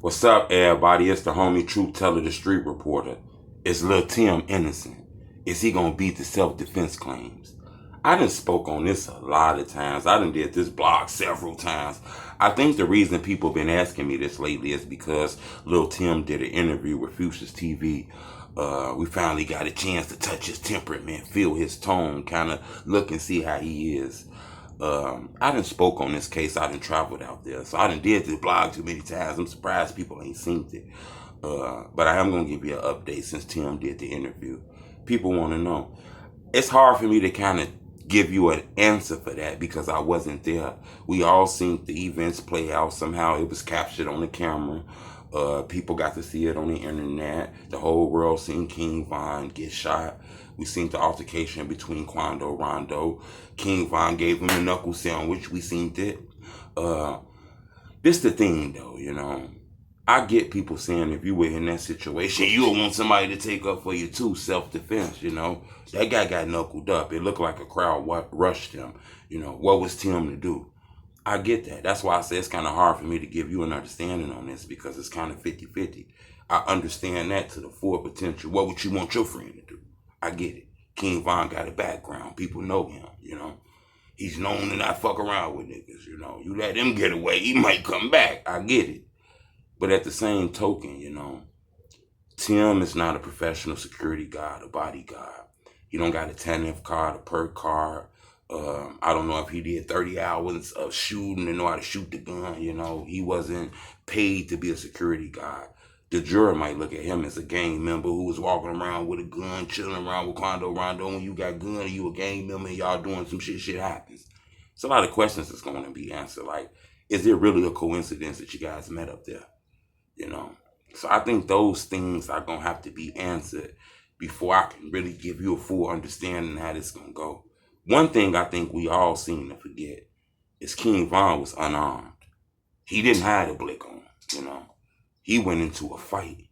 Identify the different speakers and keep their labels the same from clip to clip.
Speaker 1: What's up, everybody? It's the homie Truth Teller, the street reporter. Is LulTim innocent? Is he gonna beat the self-defense claims? I done spoke on this a lot of times. I done did this blog several times. I think the reason people been asking me this lately is because LulTim did an interview with Fuchsia's TV. We finally got a chance to touch his temperament, feel his tone, kind of look and see how he is. I done spoke on this case. I done traveled out there. So I done did this blog too many times. I'm surprised people ain't seen it. But I am going to give you an update since Tim did the interview. People want to know. It's hard for me to kind of give you an answer for that because I wasn't there. We all seen the events play out. Somehow it was captured on the camera. People got to see it on the internet. The whole world seen King Von get shot. We seen the altercation between Quando Rondo. King Von gave him a knuckle sandwich. We seen it. This the thing though, you know. I get people saying if you were in that situation, you would want somebody to take up for you too, self-defense, you know. That guy got knuckled up. It looked like a crowd rushed him. You know, what was Tim to do? I get that. That's why I say it's kind of hard for me to give you an understanding on this because it's kind of 50-50. I understand that to the full potential. What would you want your friend to do? I get it. King Von got a background. People know him, you know. He's known to not fuck around with niggas, you know. You let him get away, he might come back. I get it. But at the same token, you know, Tim is not a professional security guard, a bodyguard. He don't got a 10F card, a perk card. I don't know if he did 30 hours of shooting and know how to shoot the gun, you know. He wasn't paid to be a security guard. The jury might look at him as a gang member who was walking around with a gun, chilling around with Quando Rondo. When you got gun and you a gang member and y'all doing some shit happens. It's a lot of questions that's going to be answered. Like, is it really a coincidence that you guys met up there? You know? So I think those things are going to have to be answered before I can really give you a full understanding how this going to go. One thing I think we all seem to forget is King Von was unarmed. He didn't have a blick on, you know. He went into a fight.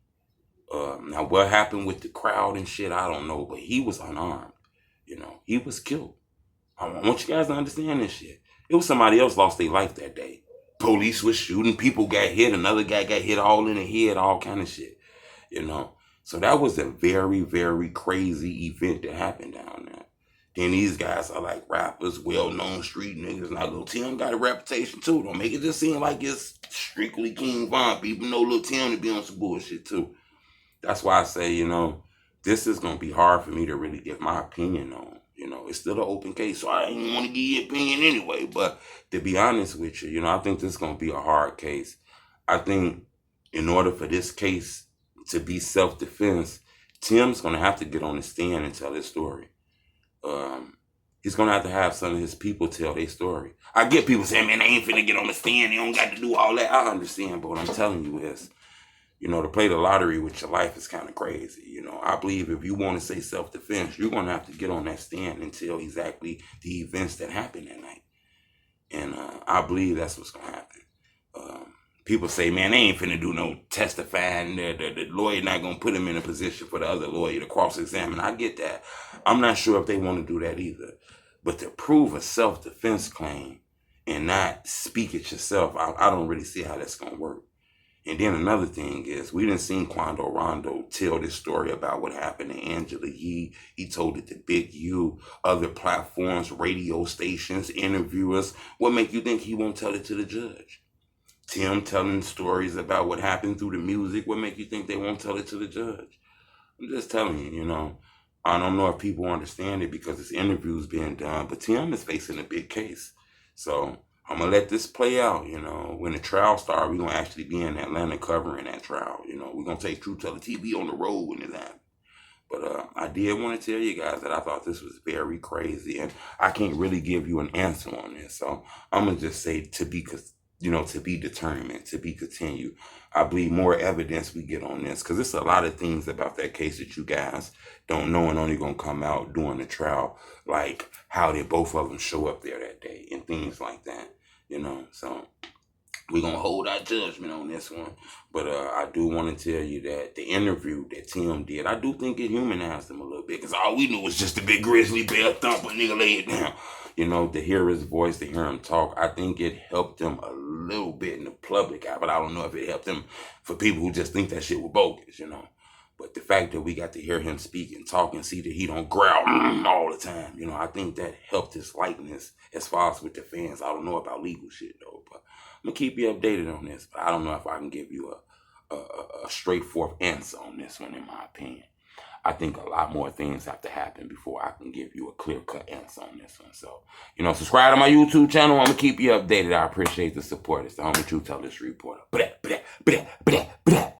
Speaker 1: Now, what happened with the crowd and shit, I don't know, but he was unarmed. You know, he was killed. I want you guys to understand this shit. It was somebody else lost their life that day. Police was shooting, people got hit, another guy got hit all in the head, all kind of shit, you know. So that was a very, very crazy event that happened down there. Then these guys are like rappers, well-known street niggas. Now, LulTim got a reputation too. Don't make it just seem like it's strictly King Von. People know LulTim to be on some bullshit too. That's why I say, you know, this is going to be hard for me to really give my opinion on. You know, it's still an open case, so I ain't want to give you an opinion anyway. But to be honest with you, you know, I think this is going to be a hard case. I think in order for this case to be self-defense, Tim's going to have to get on the stand and tell his story. He's going to have some of his people tell their story. I get people saying, man, they ain't finna get on the stand. They don't got to do all that. I understand, but what I'm telling you is, you know, to play the lottery with your life is kind of crazy. You know, I believe if you want to say self-defense, you're going to have to get on that stand and tell exactly the events that happened that night. And I believe that's what's going to happen. People say, man, they ain't finna do no testifying. The lawyer not going to put him in a position for the other lawyer to cross-examine. I get that. I'm not sure if they want to do that either. But to prove a self-defense claim and not speak it yourself, I don't really see how that's going to work. And then another thing is, we didn't see Quando Rondo tell this story about what happened to Angela Yee. He told it to Big U, other platforms, radio stations, interviewers. What make you think he won't tell it to the judge? Tim telling stories about what happened through the music. What make you think they won't tell it to the judge? I'm just telling you, you know. I don't know if people understand it because this interview's being done, but Tim is facing a big case. So I'm going to let this play out, you know. When the trial starts, we're going to actually be in Atlanta covering that trial. You know, we're going to take True Teller TV on the road when it happens. But I did want to tell you guys that I thought this was very crazy, and I can't really give you an answer on this. So I'm going to just say to be determined, to be continued. I believe more evidence we get on this because there's a lot of things about that case that you guys don't know and only going to come out during the trial, like how did both of them show up there that day and things like that, you know. So we're going to hold our judgment on this one. But I do want to tell you that the interview that Tim did, I do think it humanized him a little bit. Because all we knew was just a big grizzly bear thumper nigga lay it down. You know, to hear his voice, to hear him talk, I think it helped him a little bit in the public eye. But I don't know if it helped him for people who just think that shit was bogus, you know. But the fact that we got to hear him speak and talk and see that he don't growl all the time, you know, I think that helped his likeness as far as with the fans. I don't know about legal shit, though. But I'm going to keep you updated on this. But I don't know if I can give you a straightforward answer on this one, in my opinion. I think a lot more things have to happen before I can give you a clear-cut answer on this one. So, you know, subscribe to my YouTube channel. I'm going to keep you updated. I appreciate the support. It's the homie Truth Teller Street Reporter. Blah, blah, blah, blah, blah.